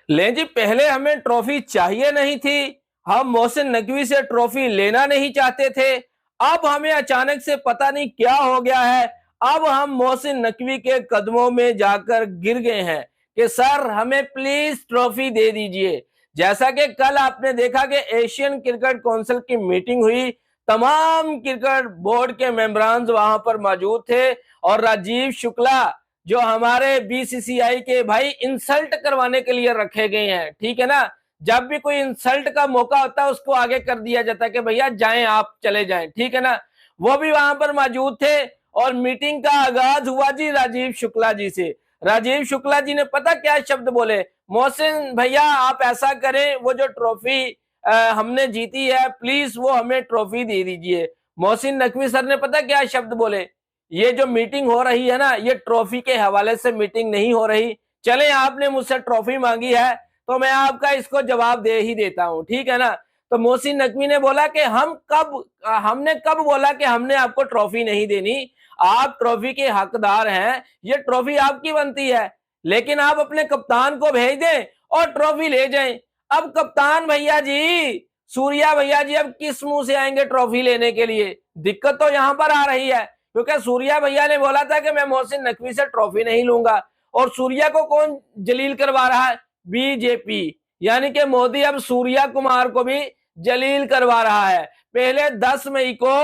ले जी, पहले हमें ट्रॉफी चाहिए नहीं थी, हम मोहसिन नकवी से ट्रॉफी लेना नहीं चाहते थे। अब हमें अचानक से पता नहीं क्या हो गया है, अब हम मोहसिन नकवी के कदमों में जाकर गिर गए हैं कि सर हमें प्लीज ट्रॉफी दे दीजिए। जैसा कि कल आपने देखा कि एशियन क्रिकेट काउंसिल की मीटिंग हुई, तमाम क्रिकेट बोर्ड के मेंबरान वहां पर मौजूद थे और राजीव शुक्ला जो हमारे बीसीसीआई के भाई इंसल्ट करवाने के लिए रखे गए हैं, ठीक है ना। जब भी कोई इंसल्ट का मौका होता है उसको आगे कर दिया जाता है कि भैया जाएं, आप चले जाएं, ठीक है ना। वो भी वहां पर मौजूद थे और मीटिंग का आगाज हुआ जी राजीव शुक्ला जी से। राजीव शुक्ला जी ने पता क्या शब्द बोले, मोहसिन भैया आप ऐसा करें, वो जो ट्रॉफी हमने जीती है प्लीज वो हमें ट्रॉफी दे दीजिए। मोहसिन नकवी सर ने पता क्या शब्द बोले, ये जो मीटिंग हो रही है ना, ये ट्रॉफी के हवाले से मीटिंग नहीं हो रही, चले आपने मुझसे ट्रॉफी मांगी है तो मैं आपका इसको जवाब दे ही देता हूं, ठीक है ना। तो मोहसिन नकवी ने बोला कि हमने कब बोला कि हमने आपको ट्रॉफी नहीं देनी, आप ट्रॉफी के हकदार हैं, ये ट्रॉफी आपकी बनती है, लेकिन आप अपने कप्तान को भेज दें और ट्रॉफी ले जाएं। अब कप्तान भैया जी, सूर्या भैया जी अब किस मुंह से आएंगे ट्रॉफी लेने के लिए? दिक्कत तो यहां पर आ रही है क्योंकि सूर्या भैया ने बोला था कि मैं मोहसिन नकवी से ट्रॉफी नहीं लूंगा, और सूर्या को कौन जलील करवा रहा है? बीजेपी, यानी कि मोदी अब सूर्या कुमार को भी जलील करवा रहा है। पहले 10 मई को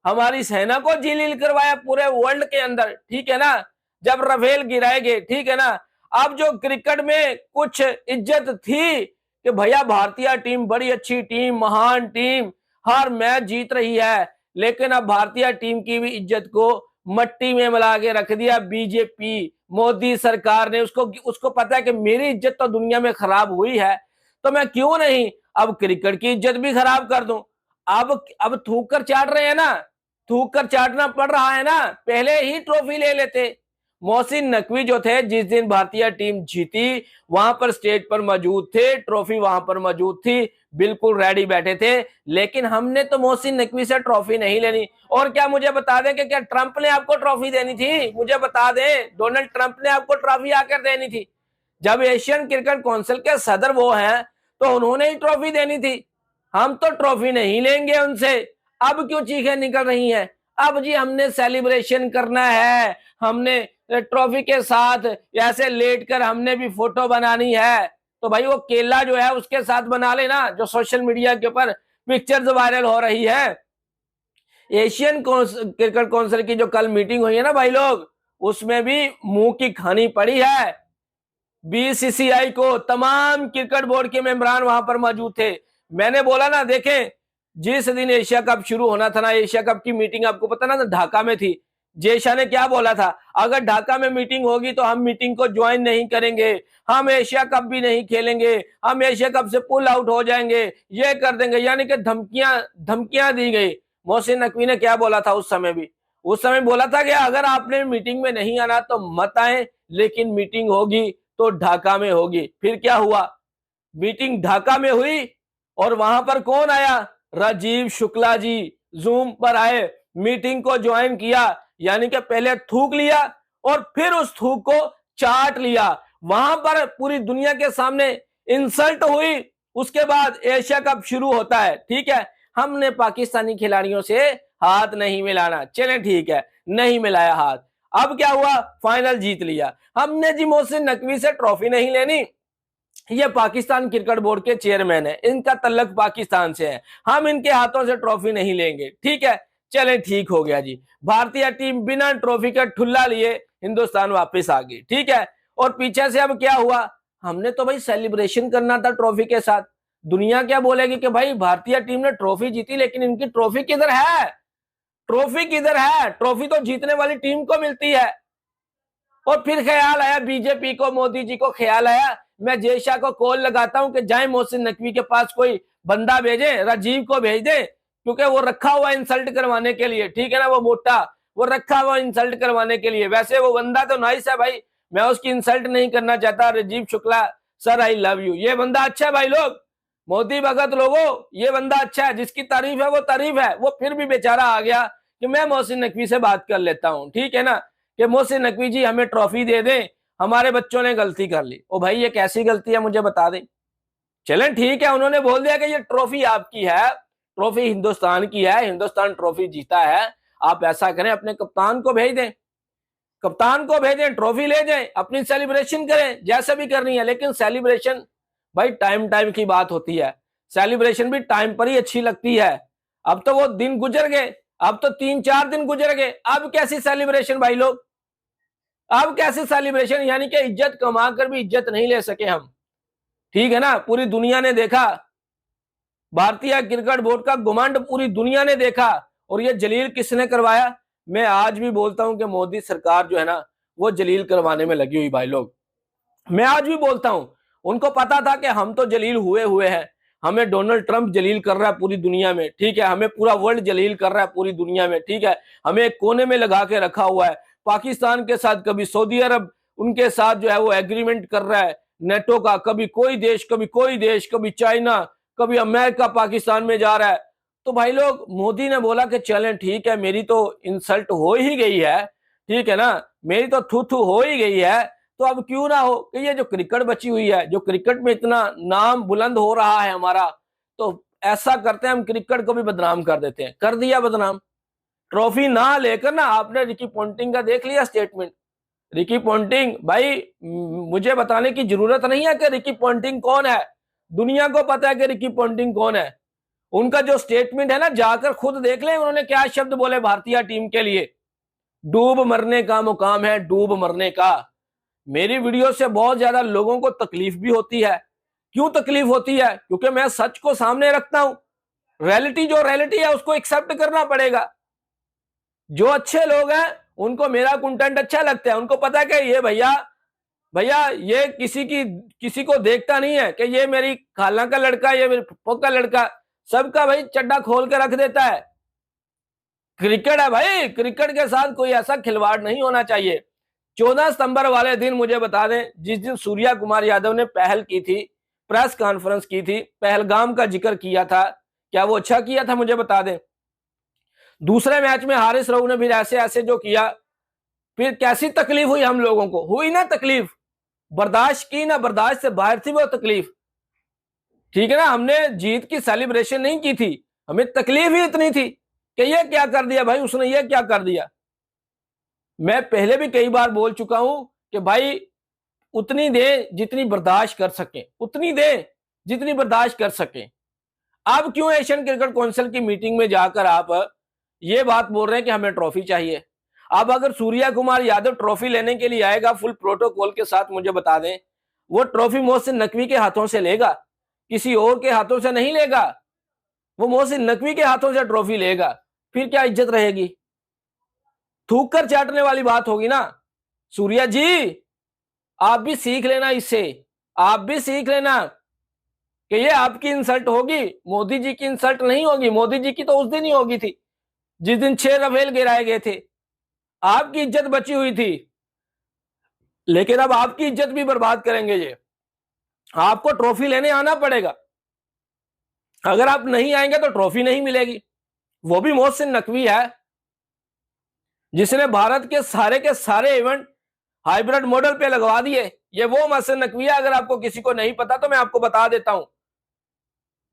हमारी सेना को जलील करवाया पूरे वर्ल्ड के अंदर, ठीक है ना, जब राफेल गिराए गए, ठीक है ना। अब जो क्रिकेट में कुछ इज्जत थी कि भैया भारतीय टीम बड़ी अच्छी टीम, महान टीम, हर मैच जीत रही है, लेकिन अब भारतीय टीम की भी इज्जत को मट्टी में मिला के रख दिया बीजेपी, मोदी सरकार ने। उसको पता है कि मेरी इज्जत तो दुनिया में खराब हुई है, तो मैं क्यों नहीं अब क्रिकेट की इज्जत भी खराब कर दूं। अब थूक कर चाट रहे हैं ना, थूक कर चाटना पड़ रहा है ना, पहले ही ट्रॉफी ले लेते। मोहसिन नकवी जो थे, जिस दिन भारतीय टीम जीती वहां पर स्टेज पर मौजूद थे, ट्रॉफी वहां पर मौजूद थी, बिल्कुल रेडी बैठे थे, लेकिन हमने तो मोहसिन नकवी से ट्रॉफी नहीं लेनी। और क्या मुझे बता दें कि क्या ट्रंप ने आपको ट्रॉफी देनी थी? मुझे बता दें, डोनाल्ड ट्रंप ने आपको ट्रॉफी आकर देनी थी? जब एशियन क्रिकेट काउंसिल के सदर वो हैं तो उन्होंने ही ट्रॉफी देनी थी। हम तो ट्रॉफी नहीं लेंगे उनसे। अब क्यों चीखें निकल रही हैं? अब जी हमने सेलिब्रेशन करना है, हमने ट्रॉफी के साथ ऐसे लेट कर हमने भी फोटो बनानी है, तो भाई वो केला जो है उसके साथ बना लेना जो सोशल मीडिया के ऊपर पिक्चर्स वायरल हो रही है। एशियन क्रिकेट काउंसिल की जो कल मीटिंग हुई है ना भाई लोग, उसमें भी मुंह की खानी पड़ी है बीसीसीआई को। तमाम क्रिकेट बोर्ड के मेंबरान वहां पर मौजूद थे। मैंने बोला ना, देखें जिस दिन एशिया कप शुरू होना था ना, एशिया कप की मीटिंग आपको पता ना ढाका में थी, जयशाह ने क्या बोला था, अगर ढाका में मीटिंग होगी तो हम मीटिंग को ज्वाइन नहीं करेंगे, हम एशिया कप भी नहीं खेलेंगे, हम एशिया कप से पुल आउट हो जाएंगे, ये कर देंगे, यानी कि धमकियां धमकियां दी गई। मोहसिन नकवी ने क्या बोला था उस समय भी? उस समय बोला था कि अगर आपने मीटिंग में नहीं आना तो मत आए, लेकिन मीटिंग होगी तो ढाका में होगी। फिर क्या हुआ? मीटिंग ढाका में हुई और वहां पर कौन आया? राजीव शुक्ला जी जूम पर आए, मीटिंग को ज्वाइन किया, यानी कि पहले थूक लिया और फिर उस थूक को चाट लिया। वहां पर पूरी दुनिया के सामने इंसल्ट हुई। उसके बाद एशिया कप शुरू होता है, ठीक है, हमने पाकिस्तानी खिलाड़ियों से हाथ नहीं मिलाना, चले ठीक है, नहीं मिलाया हाथ। अब क्या हुआ? फाइनल जीत लिया हमने जी। मोहसिन नकवी से ट्रॉफी नहीं लेनी, ये पाकिस्तान क्रिकेट बोर्ड के चेयरमैन है, इनका तल्लक पाकिस्तान से है, हम इनके हाथों से ट्रॉफी नहीं लेंगे, ठीक है। चले ठीक हो गया जी, भारतीय टीम बिना ट्रॉफी का ठुल्ला लिए हिंदुस्तान वापस आ गई, ठीक है। और पीछे से अब क्या हुआ? हमने तो भाई सेलिब्रेशन करना था ट्रॉफी के साथ। दुनिया क्या बोलेगी कि भाई भारतीय टीम ने ट्रॉफी जीती, लेकिन इनकी ट्रॉफी किधर है? ट्रॉफी किधर है? ट्रॉफी तो जीतने वाली टीम को मिलती है। और फिर ख्याल आया बीजेपी को, मोदी जी को ख्याल आया, मैं जयशाह को कॉल लगाता हूं कि जाए मोहसिन नकवी के पास कोई बंदा भेजे, राजीव को भेज दे, क्योंकि वो रखा हुआ इंसल्ट करवाने के लिए, ठीक है ना, वो मोटा, वो रखा हुआ इंसल्ट करवाने के लिए। वैसे वो बंदा तो नाइस है भाई, मैं उसकी इंसल्ट नहीं करना चाहता, Rajiv Shukla sir I love you, ये बंदा अच्छा है भाई लोग, मोदी भगत लोगों, ये बंदा अच्छा है, जिसकी तारीफ है वो तारीफ है। वो फिर भी बेचारा आ गया कि मैं मोहसिन नकवी से बात कर लेता हूँ, ठीक है ना, कि मोहसिन नकवी जी हमें ट्रॉफी दे दें, हमारे बच्चों ने गलती कर ली। ओ भाई ये कैसी गलती है मुझे बता दें। चलें ठीक है, उन्होंने बोल दिया कि ये ट्रॉफी आपकी है, ट्रॉफी हिंदुस्तान की है, हिंदुस्तान ट्रॉफी जीता है। आप ऐसा करें, अपने कप्तान को भेज दें, कप्तान को भेजें, ट्रॉफी ले जाएं, अपनी सेलिब्रेशन करें जैसे भी करनी है। लेकिन सेलिब्रेशन भाई टाइम टाइम की बात होती है, सेलिब्रेशन भी टाइम पर ही अच्छी लगती है। अब तो वो दिन गुजर गए, अब तो 3-4 दिन गुजर गए, अब कैसी सेलिब्रेशन भाई लोग, अब कैसी सेलिब्रेशन? यानी कि इज्जत कमा कर भी इज्जत नहीं ले सके हम, ठीक है ना। पूरी दुनिया ने देखा, भारतीय क्रिकेट बोर्ड का घुमंड पूरी दुनिया ने देखा, और ये जलील किसने करवाया? मैं आज भी बोलता हूं कि मोदी सरकार जो है ना वो जलील करवाने में लगी हुई भाई लोग। मैं आज भी बोलता हूं, उनको पता था कि हम तो जलील हुए हुए हैं, हमें डोनाल्ड ट्रंप जलील कर रहा है पूरी दुनिया में, ठीक है, हमें पूरा वर्ल्ड जलील कर रहा है पूरी दुनिया में, ठीक है, हमें एक कोने में लगा के रखा हुआ है। पाकिस्तान के साथ कभी सऊदी अरब उनके साथ जो है वो एग्रीमेंट कर रहा है नेटो का, कभी कोई देश, कभी कोई देश, कभी चाइना, कभी अमेरिका पाकिस्तान में जा रहा है। तो भाई लोग मोदी ने बोला कि चलें ठीक है, मेरी तो इंसल्ट हो ही गई है, ठीक है ना, मेरी तो थू थू हो ही गई है, तो अब क्यों ना हो कि ये जो क्रिकेट बची हुई है, जो क्रिकेट में इतना नाम बुलंद हो रहा है हमारा, तो ऐसा करते हैं हम क्रिकेट को भी बदनाम कर देते हैं। कर दिया बदनाम, ट्रॉफी ना लेकर ना। आपने रिकी पॉन्टिंग का देख लिया स्टेटमेंट। रिकी पॉन्टिंग भाई, मुझे बताने की जरूरत नहीं है कि रिकी पॉन्टिंग कौन है, दुनिया को पता है कि रिकी पॉन्टिंग कौन है। उनका जो स्टेटमेंट है ना, जाकर खुद देख लें उन्होंने क्या शब्द बोले भारतीय टीम के लिए। डूब मरने का मुकाम है, डूब मरने का। मेरी वीडियो से बहुत ज्यादा लोगों को तकलीफ भी होती है। क्यों तकलीफ होती है? क्योंकि मैं सच को सामने रखता हूं। रियलिटी जो रियलिटी है उसको एक्सेप्ट करना पड़ेगा। जो अच्छे लोग हैं उनको मेरा कंटेंट अच्छा लगता है, उनको पता है कि ये भैया भैया ये किसी को देखता नहीं है कि ये मेरी खाला का लड़का, ये मेरे पप्पो का लड़का, सबका भाई चड्डा खोल के रख देता है। क्रिकेट है भाई, क्रिकेट के साथ कोई ऐसा खिलवाड़ नहीं होना चाहिए। 14 सितंबर वाले दिन मुझे बता दें, जिस दिन सूर्या कुमार यादव ने पहल की थी, प्रेस कॉन्फ्रेंस की थी, पहलगाम का जिक्र किया था, क्या वो अच्छा किया था? मुझे बता दें। दूसरे मैच में हारिस राव ने भी ऐसे ऐसे जो किया, फिर कैसी तकलीफ हुई हम लोगों को? हुई ना तकलीफ, बर्दाश्त की ना, बर्दाश्त से बाहर थी वो तकलीफ, ठीक है ना। हमने जीत की सेलिब्रेशन नहीं की थी, हमें तकलीफ ही इतनी थी कि ये क्या कर दिया भाई उसने, ये क्या कर दिया। मैं पहले भी कई बार बोल चुका हूं कि भाई उतनी दे जितनी बर्दाश्त कर सके, उतनी दे जितनी बर्दाश्त कर सके। अब क्यों एशियन क्रिकेट काउंसिल की मीटिंग में जाकर आप ये बात बोल रहे हैं कि हमें ट्रॉफी चाहिए? अब अगर सूर्या कुमार यादव ट्रॉफी लेने के लिए आएगा फुल प्रोटोकॉल के साथ, मुझे बता दें, वो ट्रॉफी मोहसिन नकवी के हाथों से लेगा, किसी और के हाथों से नहीं लेगा, वो मोहसिन नकवी के हाथों से ट्रॉफी लेगा। फिर क्या इज्जत रहेगी? थूक कर चाटने वाली बात होगी ना। सूर्या जी आप भी सीख लेना इससे, आप भी सीख लेना कि ये आपकी इंसल्ट होगी, मोदी जी की इंसल्ट नहीं होगी। मोदी जी की तो उस दिन ही होगी थी जिस दिन 6 रफेल गिराए गए थे, आपकी इज्जत बची हुई थी। लेकिन अब आपकी इज्जत भी बर्बाद करेंगे ये, आपको ट्रॉफी लेने आना पड़ेगा। अगर आप नहीं आएंगे तो ट्रॉफी नहीं मिलेगी। वो भी मोहसिन नकवी है जिसने भारत के सारे इवेंट हाइब्रिड मॉडल पे लगवा दिए। ये वो मोहसिन नकवी है, अगर आपको किसी को नहीं पता तो मैं आपको बता देता हूं।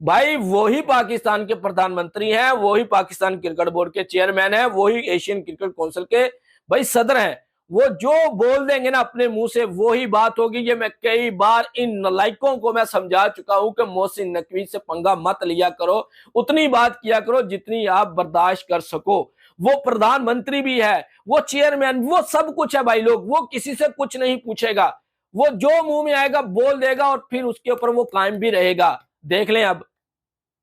भाई वही पाकिस्तान के प्रधानमंत्री हैं, वही पाकिस्तान क्रिकेट बोर्ड के चेयरमैन हैं, वही एशियन क्रिकेट काउंसिल के भाई सदर हैं। वो जो बोल देंगे ना अपने मुंह से वही बात होगी। ये मैं कई बार इन नलायकों को मैं समझा चुका हूं कि मोहसिन नकवी से पंगा मत लिया करो, उतनी बात किया करो जितनी आप बर्दाश्त कर सको। वो प्रधानमंत्री भी है, वो चेयरमैन, वो सब कुछ है भाई लोग, वो किसी से कुछ नहीं पूछेगा, वो जो मुंह में आएगा बोल देगा और फिर उसके ऊपर वो कायम भी रहेगा। देख लें, अब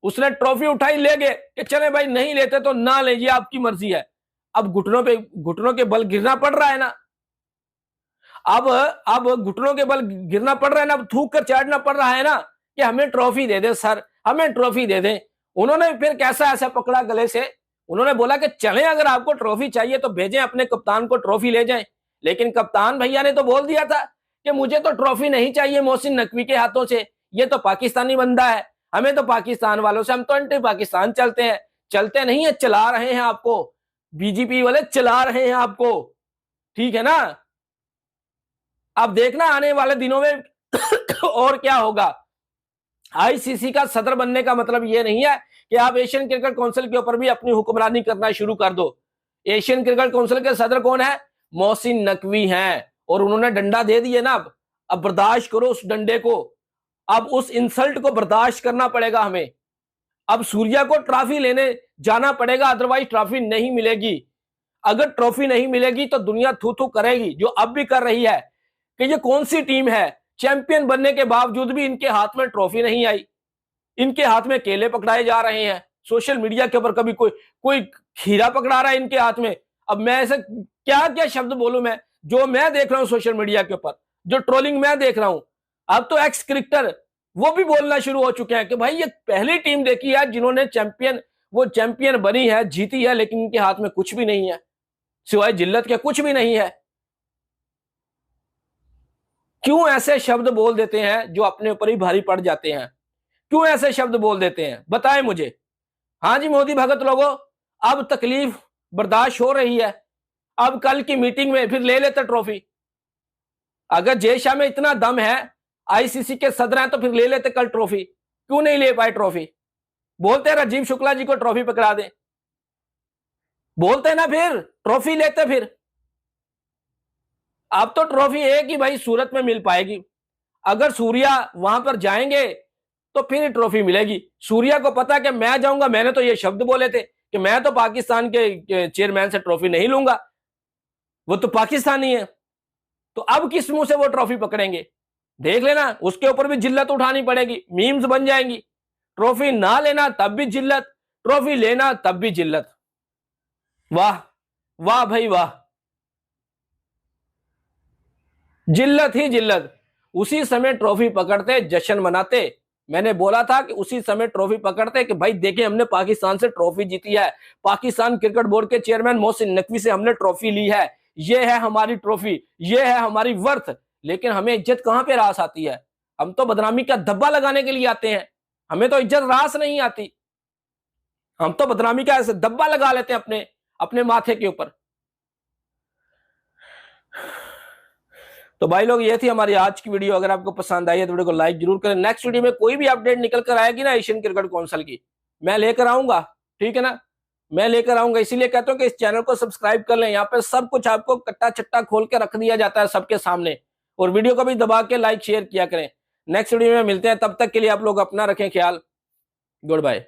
उसने ट्रॉफी उठाई ले गए कि चले भाई नहीं लेते तो ना ले, ये आपकी मर्जी है। अब घुटनों के बल गिरना पड़ रहा है ना, अब घुटनों के बल गिरना पड़ रहा है ना, अब थूक कर चाटना पड़ रहा है ना कि हमें ट्रॉफी दे दे सर, हमें ट्रॉफी दे दे। उन्होंने फिर कैसा ऐसा पकड़ा गले से, उन्होंने बोला कि चलें अगर आपको ट्रॉफी चाहिए तो भेजें अपने कप्तान को, ट्रॉफी ले जाएं। लेकिन कप्तान भैया ने तो बोल दिया था कि मुझे तो ट्रॉफी नहीं चाहिए मोहसिन नकवी के हाथों से, ये तो पाकिस्तानी बंदा है, हमें तो पाकिस्तान वालों से, हम तो एंटी पाकिस्तान चलते हैं। चलते नहीं है, चला रहे हैं आपको, बीजेपी वाले चला रहे हैं आपको, ठीक है ना। अब देखना आने वाले दिनों में और क्या होगा। आईसीसी का सदर बनने का मतलब यह नहीं है कि आप एशियन क्रिकेट काउंसिल के ऊपर भी अपनी हुक्मरानी करना शुरू कर दो। एशियन क्रिकेट काउंसिल के सदर कौन है? मोहसिन नकवी हैं, और उन्होंने डंडा दे दिए ना। अब बर्दाश्त करो उस डंडे को, अब उस इंसल्ट को बर्दाश्त करना पड़ेगा हमें। अब सूर्या को ट्रॉफी लेने जाना पड़ेगा, अदरवाइज ट्रॉफी नहीं मिलेगी। अगर ट्रॉफी नहीं मिलेगी तो दुनिया थू थू करेगी, जो अब भी कर रही है कि ये कौन सी टीम है, चैंपियन बनने के बावजूद भी इनके हाथ में ट्रॉफी नहीं आई, इनके हाथ में केले पकड़ाए जा रहे हैं। सोशल मीडिया के ऊपर कभी कोई कोई खीरा पकड़ा रहा है इनके हाथ में। अब मैं ऐसे क्या क्या शब्द बोलूं, मैं जो मैं देख रहा हूं सोशल मीडिया के ऊपर, जो ट्रोलिंग मैं देख रहा हूं, अब तो एक्स क्रिकेटर वो भी बोलना शुरू हो चुके हैं कि भाई ये पहली टीम देखी है जिन्होंने चैंपियन बनी है, जीती है, लेकिन इनके हाथ में कुछ भी नहीं है, सिवाय जिल्लत के कुछ भी नहीं है। क्यों ऐसे शब्द बोल देते हैं जो अपने ऊपर ही भारी पड़ जाते हैं? क्यों ऐसे शब्द बोल देते हैं, बताएं मुझे। हाँ जी मोदी भगत लोगों, अब तकलीफ बर्दाश्त हो रही है, अब कल की मीटिंग में फिर ले लेते ट्रॉफी। अगर जय शाह में इतना दम है, आईसीसी के सदर हैं, तो फिर ले लेते कल ट्रॉफी। क्यों नहीं ले पाए ट्रॉफी? बोलते राजीव शुक्ला जी को ट्रॉफी पकड़ा दें, बोलते ना, फिर ट्रॉफी लेते। फिर अब तो ट्रॉफी एक ही भाई सूरत में मिल पाएगी, अगर सूर्या वहां पर जाएंगे तो फिर ट्रॉफी मिलेगी। सूर्या को पता कि मैं जाऊंगा, मैंने तो ये शब्द बोले थे कि मैं तो पाकिस्तान के चेयरमैन से ट्रॉफी नहीं लूंगा, वो तो पाकिस्तानी है। तो अब किस मुंह से वो ट्रॉफी पकड़ेंगे? देख लेना, उसके ऊपर भी जिल्लत उठानी पड़ेगी, मीम्स बन जाएंगी। ट्रॉफी ना लेना तब भी जिल्लत, ट्रॉफी लेना तब भी जिल्लत। वाह वाह भाई वाह, जिल्लत ही जिल्लत। उसी समय ट्रॉफी पकड़ते, जश्न मनाते। मैंने बोला था कि उसी समय ट्रॉफी पकड़ते कि भाई देखिए हमने पाकिस्तान से ट्रॉफी जीती है, पाकिस्तान क्रिकेट बोर्ड के चेयरमैन मोहसिन नकवी से हमने ट्रॉफी ली है, ये है हमारी ट्रॉफी, ये है हमारी वर्थ। लेकिन हमें इज्जत कहां पे रास आती है? हम तो बदनामी का धब्बा लगाने के लिए आते हैं, हमें तो इज्जत रास नहीं आती। हम तो बदनामी का ऐसे धब्बा लगा लेते हैं अपने अपने माथे के ऊपर। तो भाई लोग, ये थी हमारी आज की वीडियो। अगर आपको पसंद आई है तो वीडियो को लाइक जरूर करें। नेक्स्ट वीडियो में कोई भी अपडेट निकल कर आएगी ना एशियन क्रिकेट काउंसिल की, मैं लेकर आऊंगा, ठीक है ना, मैं लेकर आऊंगा। इसीलिए कहता हूं कि इस चैनल को सब्सक्राइब कर लें, यहाँ पे सब कुछ आपको कट्टा चट्टा खोल के रख दिया जाता है सबके सामने। और वीडियो को भी दबा के लाइक शेयर किया करें। नेक्स्ट वीडियो में मिलते हैं, तब तक के लिए आप लोग अपना रखें ख्याल। Good bye.